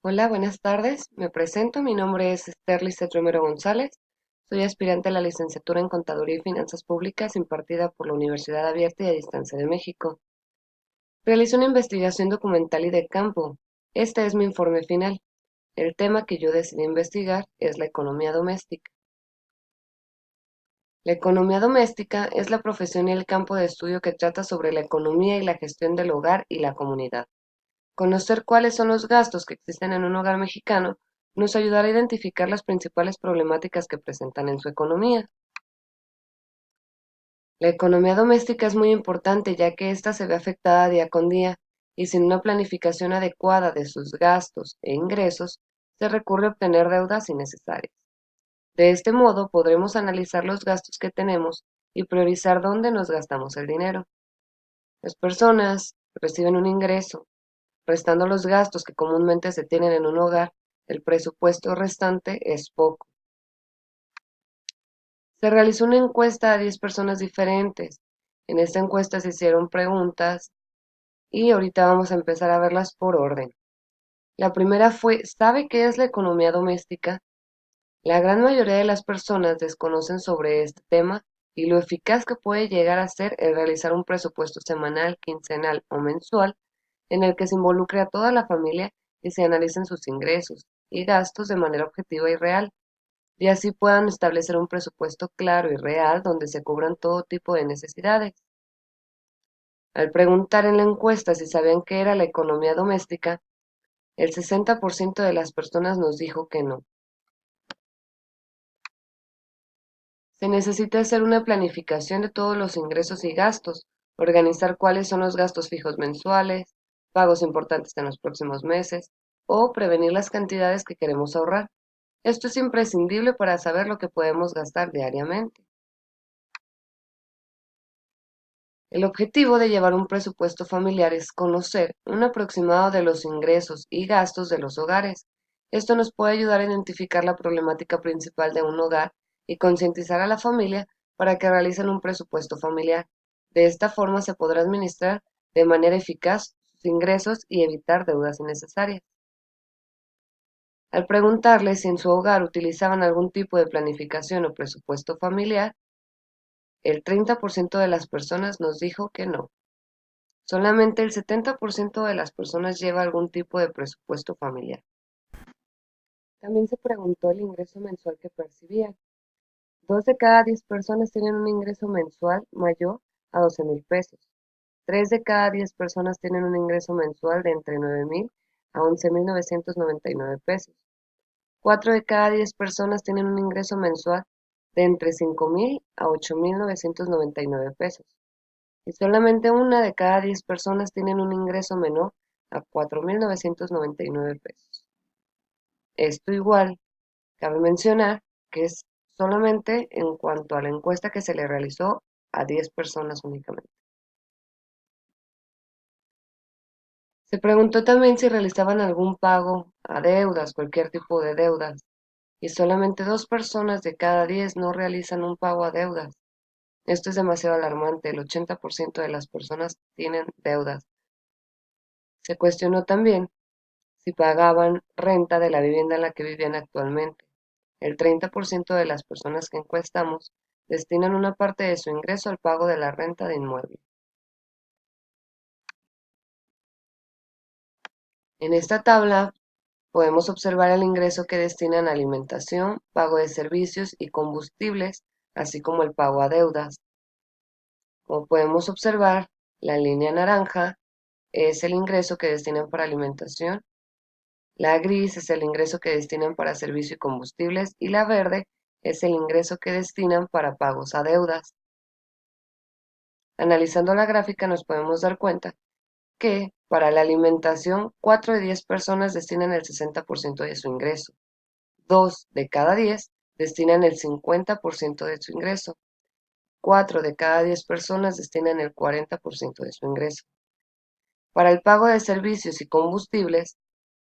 Hola, buenas tardes. Me presento. Mi nombre es Esther Lisset Romero González. Soy aspirante a la licenciatura en Contaduría y Finanzas Públicas impartida por la Universidad Abierta y a Distancia de México. Realizo una investigación documental y de campo. Este es mi informe final. El tema que yo decidí investigar es la economía doméstica. La economía doméstica es la profesión y el campo de estudio que trata sobre la economía y la gestión del hogar y la comunidad. Conocer cuáles son los gastos que existen en un hogar mexicano nos ayudará a identificar las principales problemáticas que presentan en su economía. La economía doméstica es muy importante ya que ésta se ve afectada día con día y sin una planificación adecuada de sus gastos e ingresos, se recurre a obtener deudas innecesarias. De este modo podremos analizar los gastos que tenemos y priorizar dónde nos gastamos el dinero. Las personas reciben un ingreso. Restando los gastos que comúnmente se tienen en un hogar, el presupuesto restante es poco. Se realizó una encuesta a 10 personas diferentes. En esta encuesta se hicieron preguntas y ahorita vamos a empezar a verlas por orden. La primera fue, ¿sabe qué es la economía doméstica? La gran mayoría de las personas desconocen sobre este tema y lo eficaz que puede llegar a ser el realizar un presupuesto semanal, quincenal o mensual en el que se involucre a toda la familia y se analicen sus ingresos y gastos de manera objetiva y real, y así puedan establecer un presupuesto claro y real donde se cubran todo tipo de necesidades. Al preguntar en la encuesta si sabían qué era la economía doméstica, el 60% de las personas nos dijo que no. Se necesita hacer una planificación de todos los ingresos y gastos, organizar cuáles son los gastos fijos mensuales, pagos importantes en los próximos meses o prevenir las cantidades que queremos ahorrar. Esto es imprescindible para saber lo que podemos gastar diariamente. El objetivo de llevar un presupuesto familiar es conocer un aproximado de los ingresos y gastos de los hogares. Esto nos puede ayudar a identificar la problemática principal de un hogar y concientizar a la familia para que realicen un presupuesto familiar. De esta forma se podrá administrar de manera eficaz sus ingresos y evitar deudas innecesarias. Al preguntarles si en su hogar utilizaban algún tipo de planificación o presupuesto familiar, el 30% de las personas nos dijo que no. Solamente el 70% de las personas lleva algún tipo de presupuesto familiar. También se preguntó el ingreso mensual que percibían. 2 de cada 10 personas tienen un ingreso mensual mayor a 12,000 pesos. 3 de cada 10 personas tienen un ingreso mensual de entre 9,000 a 11,999 pesos. 4 de cada 10 personas tienen un ingreso mensual de entre 5,000 a 8,999 pesos. Y solamente una de cada 10 personas tienen un ingreso menor a 4,999 pesos. Esto igual, cabe mencionar que es solamente en cuanto a la encuesta que se le realizó a 10 personas únicamente. Se preguntó también si realizaban algún pago a deudas, cualquier tipo de deudas, y solamente 2 personas de cada 10 no realizan un pago a deudas. Esto es demasiado alarmante, el 80% de las personas tienen deudas. Se cuestionó también si pagaban renta de la vivienda en la que vivían actualmente. El 30% de las personas que encuestamos destinan una parte de su ingreso al pago de la renta de inmueble. En esta tabla podemos observar el ingreso que destinan a alimentación, pago de servicios y combustibles, así como el pago a deudas. Como podemos observar, la línea naranja es el ingreso que destinan para alimentación, la gris es el ingreso que destinan para servicio y combustibles y la verde es el ingreso que destinan para pagos a deudas. Analizando la gráfica nos podemos dar cuenta que para la alimentación 4 de 10 personas destinan el 60% de su ingreso, 2 de cada 10 destinan el 50% de su ingreso, 4 de cada 10 personas destinan el 40% de su ingreso. Para el pago de servicios y combustibles,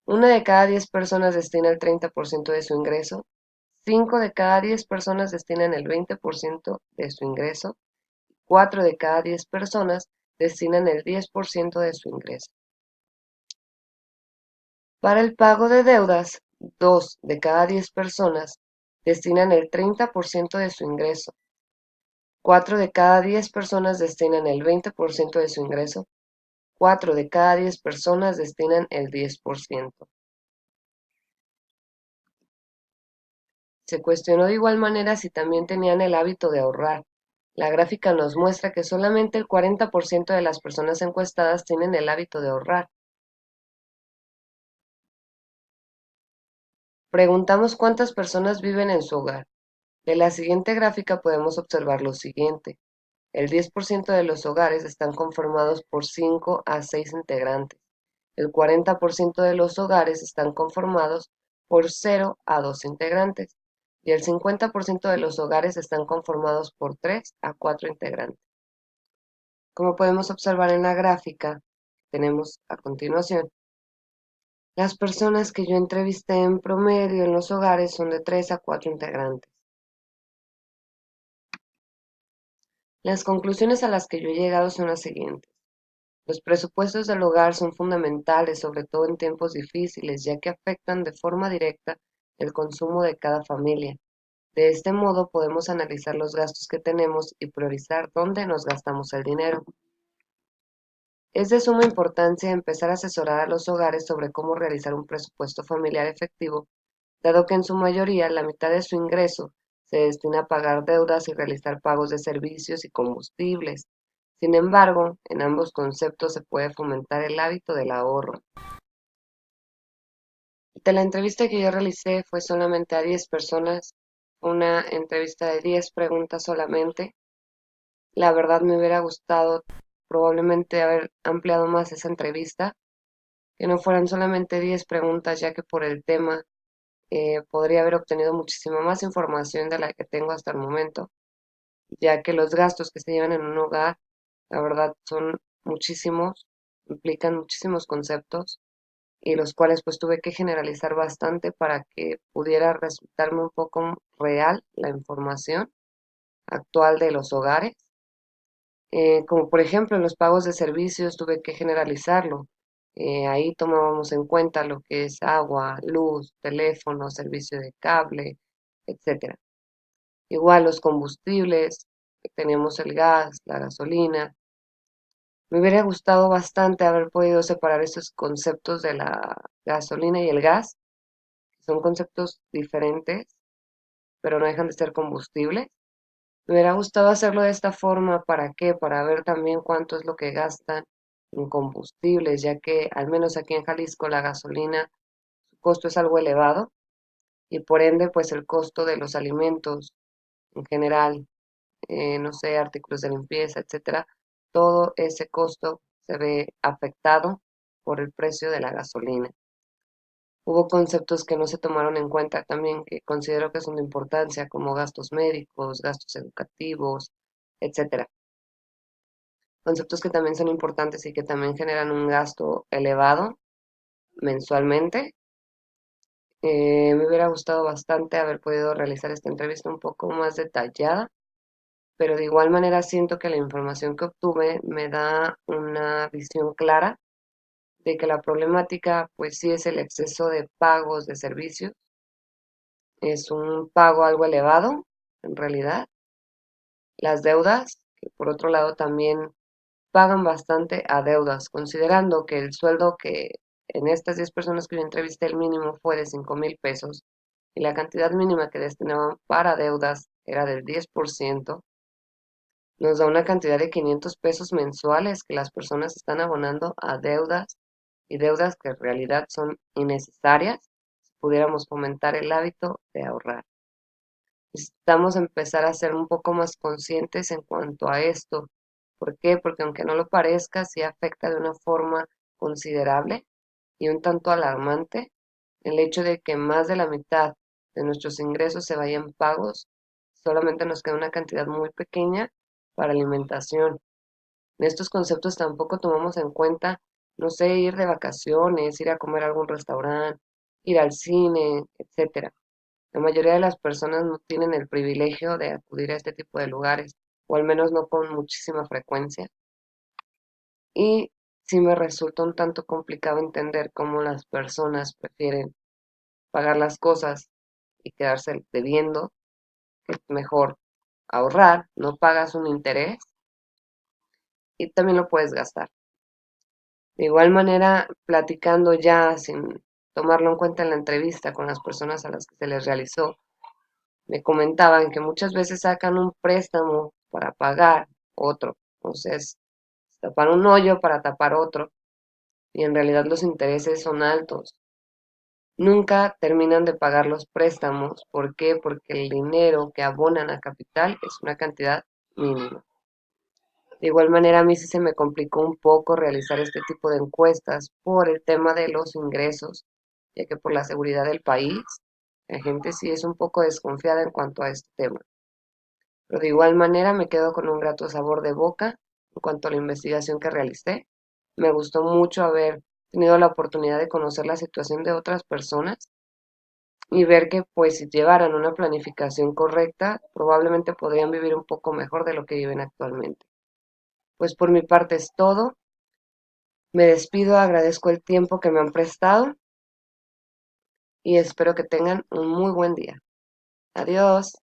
una de cada 10 personas destina el 30% de su ingreso, 5 de cada 10 personas destinan el 20% de su ingreso, 4 de cada 10 personas destinan el 10% de su ingreso. Para el pago de deudas, 2 de cada 10 personas destinan el 30% de su ingreso, 4 de cada 10 personas destinan el 20% de su ingreso, 4 de cada 10 personas destinan el 10%. Se cuestionó de igual manera si también tenían el hábito de ahorrar. La gráfica nos muestra que solamente el 40% de las personas encuestadas tienen el hábito de ahorrar. Preguntamos cuántas personas viven en su hogar. De la siguiente gráfica podemos observar lo siguiente. El 10% de los hogares están conformados por 5 a 6 integrantes. El 40% de los hogares están conformados por 0 a 2 integrantes. Y el 50% de los hogares están conformados por 3 a 4 integrantes. Como podemos observar en la gráfica, tenemos a continuación, las personas que yo entrevisté en promedio en los hogares son de 3 a 4 integrantes. Las conclusiones a las que yo he llegado son las siguientes. Los presupuestos del hogar son fundamentales, sobre todo en tiempos difíciles, ya que afectan de forma directa el consumo de cada familia. De este modo podemos analizar los gastos que tenemos y priorizar dónde nos gastamos el dinero. Es de suma importancia empezar a asesorar a los hogares sobre cómo realizar un presupuesto familiar efectivo, dado que en su mayoría la mitad de su ingreso se destina a pagar deudas y realizar pagos de servicios y combustibles. Sin embargo, en ambos conceptos se puede fomentar el hábito del ahorro. De la entrevista que yo realicé fue solamente a 10 personas, una entrevista de 10 preguntas solamente. La verdad me hubiera gustado probablemente haber ampliado más esa entrevista, que no fueran solamente 10 preguntas, ya que por el tema podría haber obtenido muchísima más información de la que tengo hasta el momento, ya que los gastos que se llevan en un hogar, la verdad, son muchísimos, implican muchísimos conceptos y los cuales pues tuve que generalizar bastante para que pudiera resultarme un poco real la información actual de los hogares. Como por ejemplo en los pagos de servicios tuve que generalizarlo. Ahí tomábamos en cuenta lo que es agua, luz, teléfono, servicio de cable, etcétera. Igual los combustibles, tenemos el gas, la gasolina. Me hubiera gustado bastante haber podido separar esos conceptos de la gasolina y el gas, que son conceptos diferentes, pero no dejan de ser combustibles. Me hubiera gustado hacerlo de esta forma, ¿para qué? Para ver también cuánto es lo que gastan en combustibles, ya que al menos aquí en Jalisco la gasolina, su costo es algo elevado y por ende pues el costo de los alimentos en general, no sé, artículos de limpieza, etcétera, todo ese costo se ve afectado por el precio de la gasolina. Hubo conceptos que no se tomaron en cuenta también que considero que son de importancia, como gastos médicos, gastos educativos, etcétera. Conceptos que también son importantes y que también generan un gasto elevado mensualmente. Me hubiera gustado bastante haber podido realizar esta entrevista un poco más detallada, pero de igual manera siento que la información que obtuve me da una visión clara de que la problemática pues sí es el exceso de pagos de servicios. Es un pago algo elevado, en realidad. Las deudas, que por otro lado también pagan bastante a deudas, considerando que el sueldo que en estas 10 personas que yo entrevisté, el mínimo fue de 5,000 pesos y la cantidad mínima que destinaban para deudas era del 10%, nos da una cantidad de 500 pesos mensuales que las personas están abonando a deudas y deudas que en realidad son innecesarias si pudiéramos fomentar el hábito de ahorrar. Necesitamos empezar a ser un poco más conscientes en cuanto a esto. ¿Por qué? Porque aunque no lo parezca, sí afecta de una forma considerable y un tanto alarmante el hecho de que más de la mitad de nuestros ingresos se vayan pagos, solamente nos queda una cantidad muy pequeña para alimentación. En estos conceptos tampoco tomamos en cuenta, no sé, ir de vacaciones, ir a comer a algún restaurante, ir al cine, etcétera. La mayoría de las personas no tienen el privilegio de acudir a este tipo de lugares, o al menos no con muchísima frecuencia. Y sí me resulta un tanto complicado entender cómo las personas prefieren pagar las cosas y quedarse debiendo, que es mejor ahorrar, no pagas un interés y también lo puedes gastar. De igual manera, platicando ya sin tomarlo en cuenta en la entrevista con las personas a las que se les realizó, me comentaban que muchas veces sacan un préstamo para pagar otro. Entonces, tapan un hoyo para tapar otro y en realidad los intereses son altos. Nunca terminan de pagar los préstamos. ¿Por qué? Porque el dinero que abonan a capital es una cantidad mínima. De igual manera, a mí sí se me complicó un poco realizar este tipo de encuestas por el tema de los ingresos, ya que por la seguridad del país, la gente sí es un poco desconfiada en cuanto a este tema. Pero de igual manera me quedo con un grato sabor de boca en cuanto a la investigación que realicé. Me gustó mucho haber tenido la oportunidad de conocer la situación de otras personas y ver que pues si llevaran una planificación correcta, probablemente podrían vivir un poco mejor de lo que viven actualmente. Pues por mi parte es todo. Me despido, agradezco el tiempo que me han prestado y espero que tengan un muy buen día. Adiós.